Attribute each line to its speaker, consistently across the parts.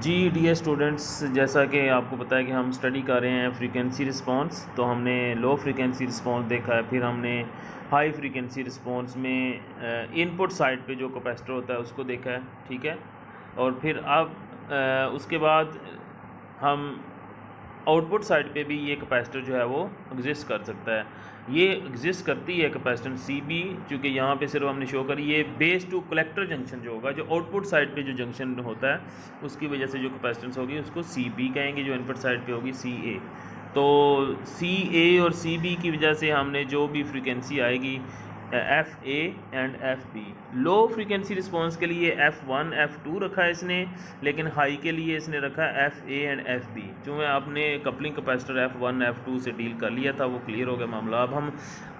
Speaker 1: जी dear students, जैसा कि आपको पता है कि हम स्टडी कर रहे हैं फ्रीक्वेंसी रिस्पांस। तो हमने लो फ्रीक्वेंसी रिस्पांस देखा है, फिर हमने हाई फ्रीक्वेंसी रिस्पांस में इनपुट साइड पे जो कैपेसिटर होता है उसको देखा है, ठीक है। और फिर अब उसके बाद हम आउटपुट साइड पे भी ये कैपेसिटर जो है वो एग्जिस्ट कर सकता है। ये एग्जिस्ट करती है कैपेसिटेंस सी बी, चूँकि यहाँ पे सिर्फ हमने शो करी ये बेस टू कलेक्टर जंक्शन जो होगा, जो आउटपुट साइड पे जो जंक्शन होता है उसकी वजह से जो कैपेसिटेंस होगी उसको सी बी कहेंगे, जो इनपुट साइड पे होगी सी ए। तो सी ए और सी बी की वजह से हमने जो भी फ्रीक्वेंसी आएगी F A and F B. Low frequency response के लिए F1 F2 रखा है इसने, लेकिन हाई के लिए इसने रखा है F A and F B. चूँकि आपने कपलिंग कैपेसिटर F1 F2 से डील कर लिया था, वो क्लियर हो गया मामला। अब हम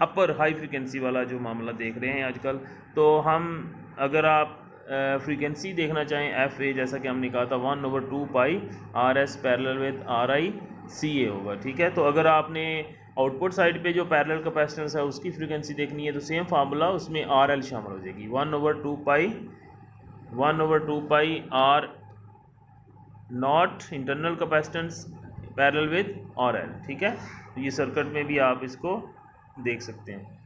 Speaker 1: अपर हाई फ्रीक्वेंसी वाला जो मामला देख रहे हैं आजकल। तो हम अगर आप फ्रीक्वेंसी देखना चाहें एफ़ ए, जैसा कि हमने कहा था 1/2 pi R S parallel with R I C A होगा, ठीक है। तो अगर आपने आउटपुट साइड पे जो पैरेलल कैपेसिटेंस है उसकी फ्रीक्वेंसी देखनी है तो सेम फार्मूला, उसमें आर एल शामिल हो जाएगी। 1/2 pi R naught internal capacitance parallel with R L, ठीक है। तो ये सर्किट में भी आप इसको देख सकते हैं,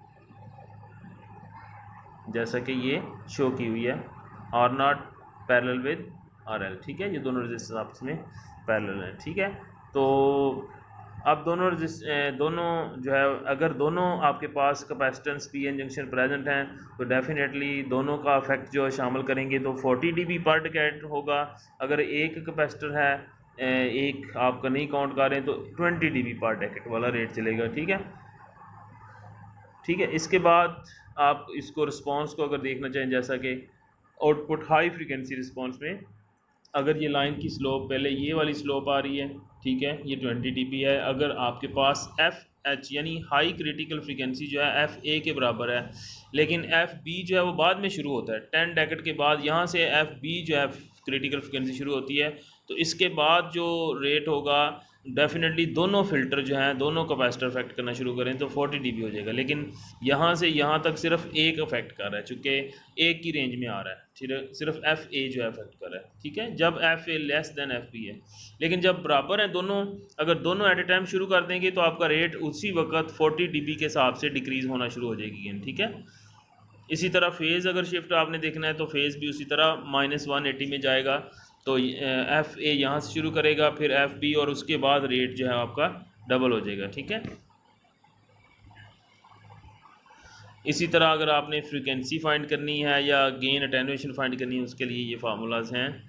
Speaker 1: जैसा कि ये शो की हुई है, are not parallel with R L, ठीक है। ये दोनों रजिस्टर आपस में पैरेलल हैं, ठीक है। तो अब दोनों जो है, अगर दोनों आपके पास capacitance P N junction present हैं तो डेफिनेटली दोनों का इफेक्ट जो है शामिल करेंगे तो 40 dB पर डेकेड होगा। अगर एक कैपेसिटर है, एक आपका नहीं काउंट कर रहे हैं, तो 20 dB पर डेकेड वाला रेट चलेगा, ठीक है। ठीक है, इसके बाद आप इसको रिस्पांस को अगर देखना चाहें, जैसा कि आउटपुट हाई फ्रीक्वेंसी रिस्पांस में अगर ये लाइन की स्लोप पहले ये वाली स्लोप आ रही है, ठीक है, ये 20 dB है। अगर आपके पास एफ एच यानी हाई क्रिटिकल फ्रीक्वेंसी जो है एफ ए के बराबर है, लेकिन एफ बी जो है वो बाद में शुरू होता है 10 डेकेड के बाद, यहाँ से एफ बी जो है क्रिटिकल फ्रीक्वेंसी शुरू होती है। तो इसके बाद जो रेट होगा डेफिनेटली दोनों फ़िल्टर जो हैं, दोनों कैपेसिटर अफेक्ट करना शुरू करें तो 40 dB हो जाएगा। लेकिन यहाँ से यहाँ तक सिर्फ एक अफेक्ट कर रहा है, चूँकि एक की रेंज में आ रहा है, सिर्फ एफ ए जो है अफेक्ट कर रहा है, ठीक है, जब F A less than F B है। लेकिन जब बराबर हैं दोनों, अगर दोनों एट ए टाइम शुरू कर देंगे तो आपका रेट उसी वक्त 40 dB के हिसाब से डिक्रीज़ होना शुरू हो जाएगी गेन, ठीक है। इसी तरह फेज़ अगर शिफ्ट आपने देखना है तो फेज़ भी उसी तरह -180 में जाएगा। तो एफ़ ए यहाँ से शुरू करेगा, फिर एफ़ बी, और उसके बाद रेट जो है आपका डबल हो जाएगा, ठीक है। इसी तरह अगर आपने फ्रीक्वेंसी फाइंड करनी है या गेन अटेनुएशन फाइंड करनी है, उसके लिए ये फार्मूलाज हैं,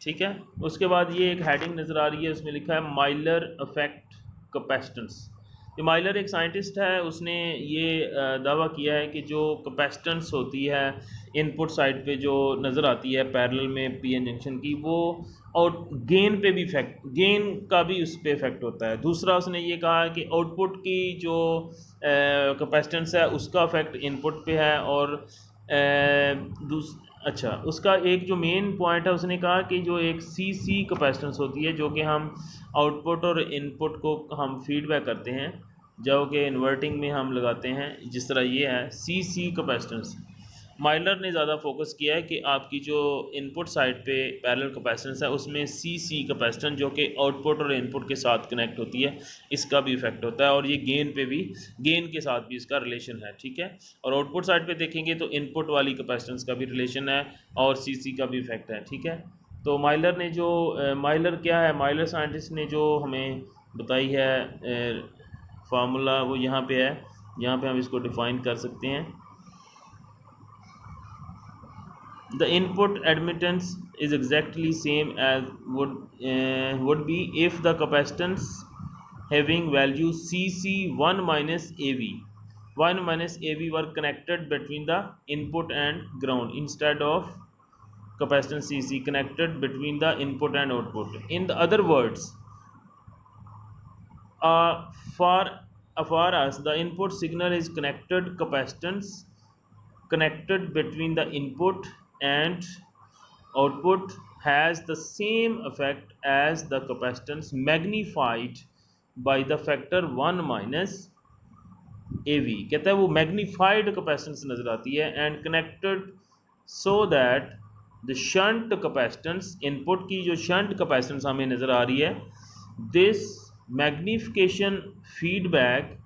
Speaker 1: ठीक है। उसके बाद ये एक हेडिंग नज़र आ रही है, उसमें लिखा है माइलर इफेक्ट कैपेसिटेंस। ये माइलर एक साइंटिस्ट है, उसने ये दावा किया है कि जो कैपेसिटेंस होती है इनपुट साइड पे जो नज़र आती है पैरेलल में पी एन जंक्शन की, वो और गेन पे भी इफेक्ट, गेन का भी उस पर इफेक्ट होता है। दूसरा उसने ये कहा है कि आउटपुट की जो कैपेसिटेंस है उसका इफेक्ट इनपुट पे है। और अच्छा, उसका एक जो मेन पॉइंट है, उसने कहा कि जो एक सी सी कैपेसिटेंस होती है जो कि हम आउटपुट और इनपुट को हम फीडबैक करते हैं, जो कि इन्वर्टिंग में हम लगाते हैं, जिस तरह ये है सी सी कैपेसिटेंस। माइलर ने ज़्यादा फोकस किया है कि आपकी जो इनपुट साइड पे पैरेलल कैपेसिटेंस है उसमें सी सी कैपेसिटेंस जो कि आउटपुट और इनपुट के साथ कनेक्ट होती है, इसका भी इफेक्ट होता है। और ये गेन पे भी, गेन के साथ भी इसका रिलेशन है, ठीक है। और आउटपुट साइड पे देखेंगे तो इनपुट वाली कैपेसिटेंस का भी रिलेशन है और सी सी का भी इफेक्ट है, ठीक है। तो माइलर ने जो माइलर क्या है, माइलर साइंटिस्ट ने जो हमें बताई है फार्मूला, वो यहाँ पे है, यहाँ पे हम इसको डिफ़ाइन कर सकते हैं। The input admittance is exactly same as would be if the capacitance having value CC1 minus AV 1 minus AV were connected between the input and ground, instead of capacitance CC connected between the input and output. In the other words, far as the input signal is connected, capacitance connected between the input and output has the same effect as the capacitance magnified by the factor 1 minus AV। कहता है वो magnified capacitance नज़र आती है, and connected so that the shunt capacitance, input की जो shunt capacitance हमें नज़र आ रही है, this magnification feedback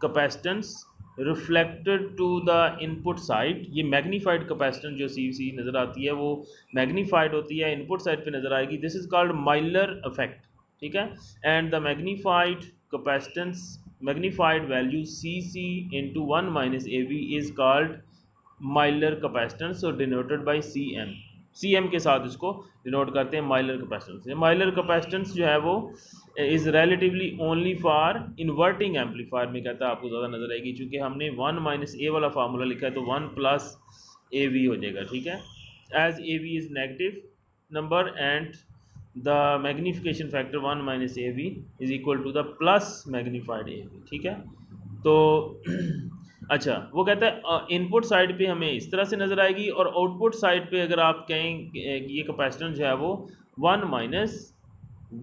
Speaker 1: capacitance reflected to the input side, ये मैग्नीफाइड कैपेसिटेंस जो सी नज़र आती है वो मैग्नीफाइड होती है, इनपुट साइड पे नज़र आएगी। This is called Miller effect, ठीक है। And the magnified capacitance, magnified value C C into 1 minus A V is called Miller capacitance और denoted by C M, C M के साथ इसको डिनोट करते हैं माइलर कैपेसिटेंस। माइलर कैपेसिटेंस जो है वो is relatively only for inverting amplifier में कहता है, आपको ज़्यादा नज़र आएगी, चूँकि हमने 1 माइनस ए वाला फार्मूला लिखा है तो 1 प्लस ए वी हो जाएगा, ठीक है। As A V is negative number and the magnification factor 1 minus A V is equal to the plus magnified A V, ठीक है। तो अच्छा, वो कहता है इनपुट साइड पे हमें इस तरह से नज़र आएगी और आउटपुट साइड पे अगर आप कहें कि ये कैपेसिटेंस जो है वो 1 माइनस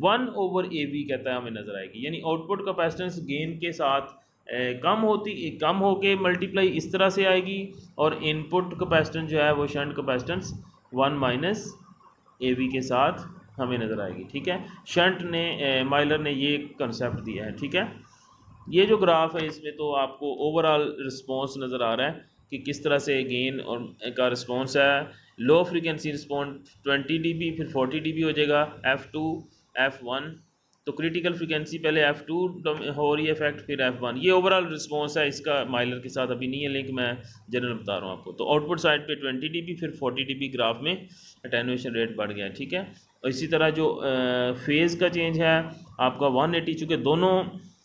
Speaker 1: 1 ओवर ए वी कहता है हमें नज़र आएगी, यानी आउटपुट कैपेसिटेंस गेन के साथ कम होके मल्टीप्लाई इस तरह से आएगी और इनपुट कैपेसिटेंस जो है वो shunt capacitance 1 minus A we के साथ हमें नज़र आएगी, ठीक है। शंट ने माइलर ने ये कंसेप्ट दिया है, ठीक है। ये जो ग्राफ है इसमें तो आपको ओवरऑल रिस्पॉन्स नज़र आ रहा है कि किस तरह से गेन और का रिस्पॉन्स है। लो फ्रीक्वेंसी रिस्पॉन्स 20 dB फिर 40 dB हो जाएगा, F2 F1, तो क्रिटिकल फ्रीक्वेंसी पहले F2 हो रही है इफेक्ट, फिर F1। ये ओवरऑल रिस्पॉन्स है इसका, माइलर के साथ अभी नहीं है लिंक, मैं जनरल बता रहा हूँ आपको। तो आउटपुट साइड पे 20 dB फिर 40 dB ग्राफ में अटेनुएशन रेट बढ़ गया है, ठीक है। और इसी तरह जो फेज़ का चेंज है आपका 180, चूँकि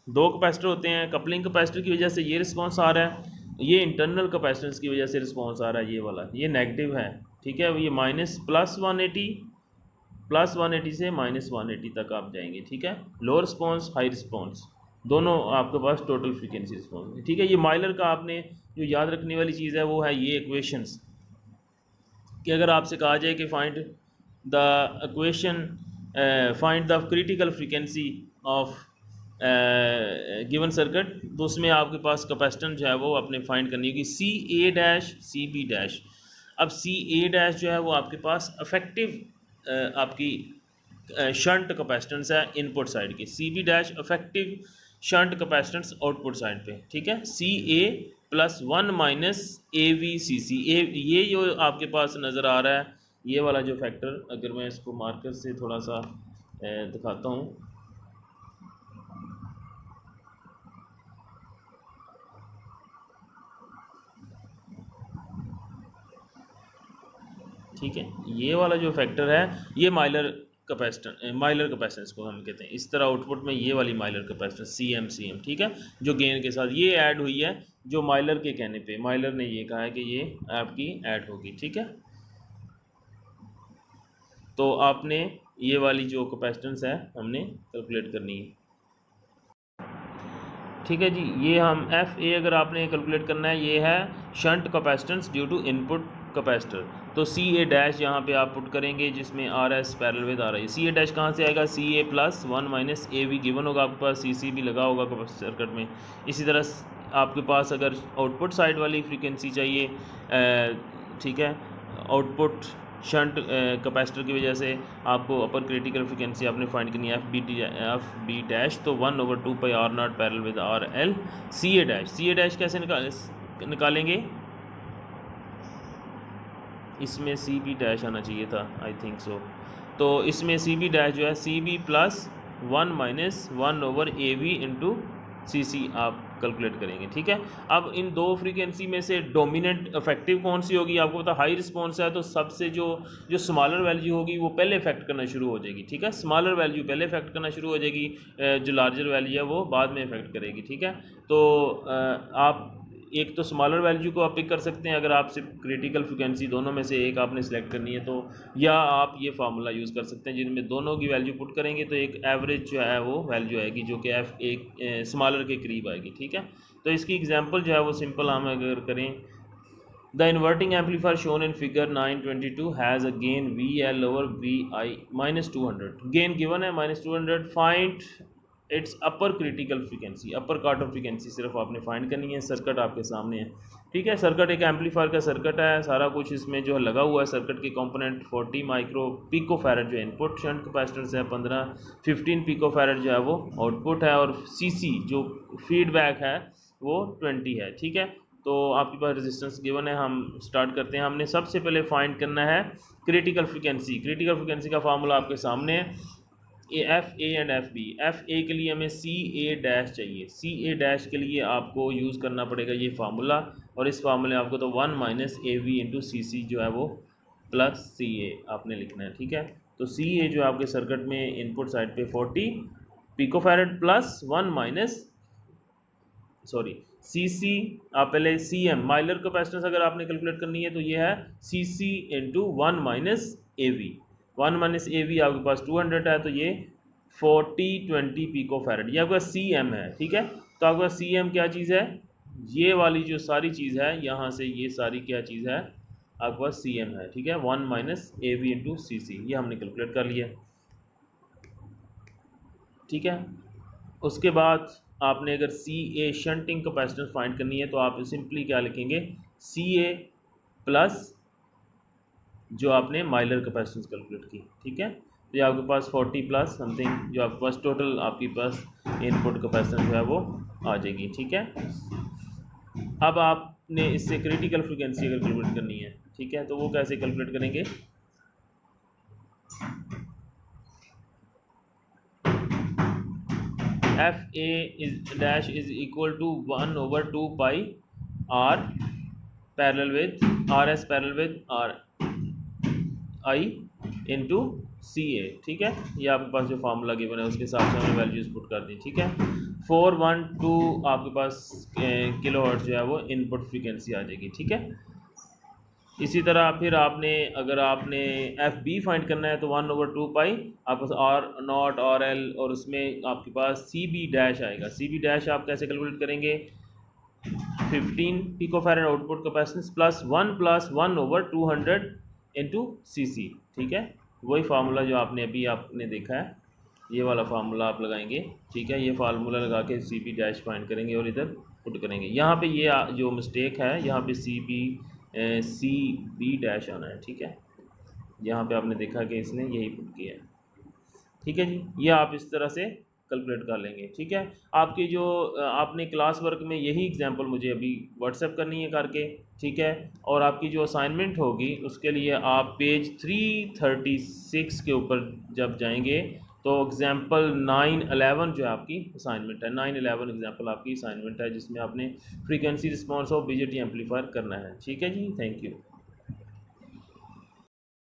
Speaker 1: दो कैपेसिटर होते हैं, कपलिंग कैपेसिटर की वजह से ये रिस्पॉन्स आ रहा है, ये इंटरनल कैपेसिटेंस की वजह से रिस्पॉन्स आ रहा है, ये वाला ये नेगेटिव है, ठीक है। ये माइनस प्लस 180 से माइनस 180 तक आप जाएंगे, ठीक है। लो रिस्पॉन्स हाई रिस्पॉन्स दोनों आपके पास टोटल फ्रीक्वेंसी रिस्पॉन्स है, ठीक है। ये माइलर का आपने जो याद रखने वाली चीज़ है वो है ये इक्वेशंस, कि अगर आपसे कहा जाए कि find the equation, find the critical frequency of given circuit, तो उसमें आपके पास कैपेसिटेंस जो है वो आपने फाइंड करनी होगी C A dash C B dash. अब सी ए डैश जो है वो आपके पास इफेक्टिव आपकी शंट कैपेसिटेंस है इनपुट साइड की, C B dash effective shunt capacitance output side पे, ठीक है। C A plus 1 minus A V C C, ये जो आपके पास नज़र आ रहा है ये वाला जो फैक्टर, अगर मैं इसको मार्कर से थोड़ा सा दिखाता हूँ, ठीक है। ये वाला जो फैक्टर है ये माइलर कैपेसिटेंस को हम कहते हैं, इस तरह आउटपुट में ये वाली माइलर कैपेसिटेंस सी एम, ठीक है, जो गेन के साथ ये ऐड हुई है, जो माइलर के कहने पे माइलर ने ये कहा है कि ये आपकी ऐड होगी, ठीक है। तो आपने ये वाली जो कैपेसिटेंस है हमने कैलकुलेट करनी है, ठीक है जी। ये हम एफ ए अगर आपने कैलकुलेट करना है, ये है shunt capacitance due to input capacitor, तो सी ए डैश यहाँ पे आप पुट करेंगे जिसमें R S parallel with R I. C A dash कहाँ से आएगा, C A plus 1 minus A V given होगा आपके पास, सी सी भी लगा होगा सर्किट में। इसी तरह आपके पास अगर आउटपुट साइड वाली फ्रीक्वेंसी चाहिए, ठीक है, आउटपुट शंट कैपेसिटर की वजह से आपको अपर क्रिटिकल फ्रीक्वेंसी आपने फाइंड करनी है एफ बी डैश, तो 1/2 pi R not parallel with R L. C A dash कैसे निकालेंगे, इसमें सी बी डैश आना चाहिए था, आई थिंक सो। तो इसमें सी बी डैश जो है C B plus 1 minus 1 over A V into C C आप कैलकुलेट करेंगे, ठीक है। अब इन दो फ्रीक्वेंसी में से डोमिनेंट इफेक्टिव कौन सी होगी, आपको पता हाई रिस्पॉन्स है, तो सबसे जो स्मॉलर वैल्यू होगी वो पहले इफेक्ट करना शुरू हो जाएगी, ठीक है। स्मॉलर वैल्यू पहले इफेक्ट करना शुरू हो जाएगी, जो लार्जर वैल्यू है वो बाद में इफेक्ट करेगी, ठीक है। तो आप एक तो स्मॉलर वैल्यू को आप पिक कर सकते हैं अगर आपसे क्रिटिकल फ्रिक्वेंसी दोनों में से एक आपने सेलेक्ट करनी है तो, या आप ये फार्मूला यूज़ कर सकते हैं जिनमें दोनों की वैल्यू पुट करेंगे तो एक एवरेज जो है वो वैल्यू आएगी जो कि एफ एक स्मॉलर के करीब आएगी, ठीक है। तो इसकी एग्जांपल जो है वो सिंपल हम अगर करें, the inverting amplifier shown in figure 922 has a gain V L over V I -200, gain given है -200, find its upper critical frequency, upper cut off frequency सिर्फ आपने फाइंड करनी है। सर्किट आपके सामने है, ठीक है। सर्किट एक एम्पलीफायर का सर्किट है, सारा कुछ इसमें जो है लगा हुआ है। सर्किट के कंपोनेंट 40 माइक्रो पिको फैरेड जो है इनपुट, शंट कैपेसिटेंस है 15 पिको फैरेड जो है वो आउटपुट है, और सीसी जो फीडबैक है वो 20 है। ठीक है, तो आपके पास रेजिस्टेंस गिवन है। हम स्टार्ट करते हैं। हमने सबसे पहले फाइंड करना है क्रिटिकल फ्रिक्वेंसी। क्रिटिकल फ्रिक्वेंसी का फार्मूला आपके सामने है, F A and F B. F A के लिए हमें सी ए डैश चाहिए। सी ए डैश के लिए आपको यूज़ करना पड़ेगा ये फार्मूला, और इस फार्मूले आपको तो 1 minus A V into C सी जो है वो प्लस सी ए आपने लिखना है। ठीक है, तो सी ए जो है आपके सर्किट में इनपुट साइड पे 40 picofarad plus 1 minus sorry C C, आप पहले सी एम माइलर कैपेसिटेंस अगर आपने कैलकुलेट करनी है तो ये है C C into 1 minus A V. 1 minus A V आपके पास 200 है, तो ये 40-20 पिको फैरेड, ये आपका सी एम है। ठीक है, तो आपका सी एम क्या चीज़ है, ये वाली जो सारी चीज़ है यहाँ से ये सारी क्या चीज़ है आपके पास सी एम है। ठीक है, 1 minus A V into C C, ये हमने कैलकुलेट कर लिया। ठीक है, उसके बाद आपने अगर सी ए शंटिंग कैपेसिटेंस फाइंड करनी है तो आप सिंपली क्या लिखेंगे, सी ए प्लस जो आपने माइलर कैपेसिटेंस कैलकुलेट की। ठीक है, तो ये आपके पास 40 प्लस समथिंग जो आपके पास टोटल आपके पास इनपुट कैपेसिटेंस जो है वो आ जाएगी। ठीक है, अब आपने इससे क्रिटिकल फ्रिक्वेंसी अगर कैलकुलेट करनी है, ठीक है, तो वो कैसे कैलकुलेट करेंगे, F A is dash is equal to 1/2 pi R parallel with R S parallel with R I into C A. ठीक है, ये आपके पास जो फार्मूला गिवन है उसके हिसाब से हमने वैल्यूज पुट कर दी। ठीक है, 412 आपके पास किलो हर्ट्ज जो है वो इनपुट फ्रीक्वेंसी आ जाएगी। ठीक है, इसी तरह फिर आपने अगर आपने एफ बी फाइंड करना है तो 1/2 पाई आपके पास आर नॉट आर एल, और उसमें आपके पास सी बी डैश आएगा। सी बी डैश आप कैसे कैलकुलेट करेंगे, 15 picofarad output capacitance plus 1 into C C. ठीक है, वही फार्मूला जो आपने आपने देखा है, ये वाला फार्मूला आप लगाएंगे। ठीक है, ये फार्मूला लगा के सी बी डैश फाइंड करेंगे और इधर पुट करेंगे। यहाँ पे ये जो मिस्टेक है, यहाँ पे सी बी डैश आना है। ठीक है, यहाँ पे आपने देखा कि इसने यही पुट किया है। ठीक है जी, ये आप इस तरह से कैलकुलेट कर लेंगे। ठीक है, आपकी जो आपने क्लास वर्क में यही एग्जांपल मुझे अभी व्हाट्सएप करनी है करके। ठीक है, और आपकी जो असाइनमेंट होगी उसके लिए आप पेज 336 के ऊपर जब जाएंगे तो एग्जांपल 9-11 जो है आपकी असाइनमेंट है, 9-11 एग्जांपल आपकी असाइनमेंट है जिसमें आपने frequency response of BJT amplifier करना है। ठीक है जी, थैंक यू।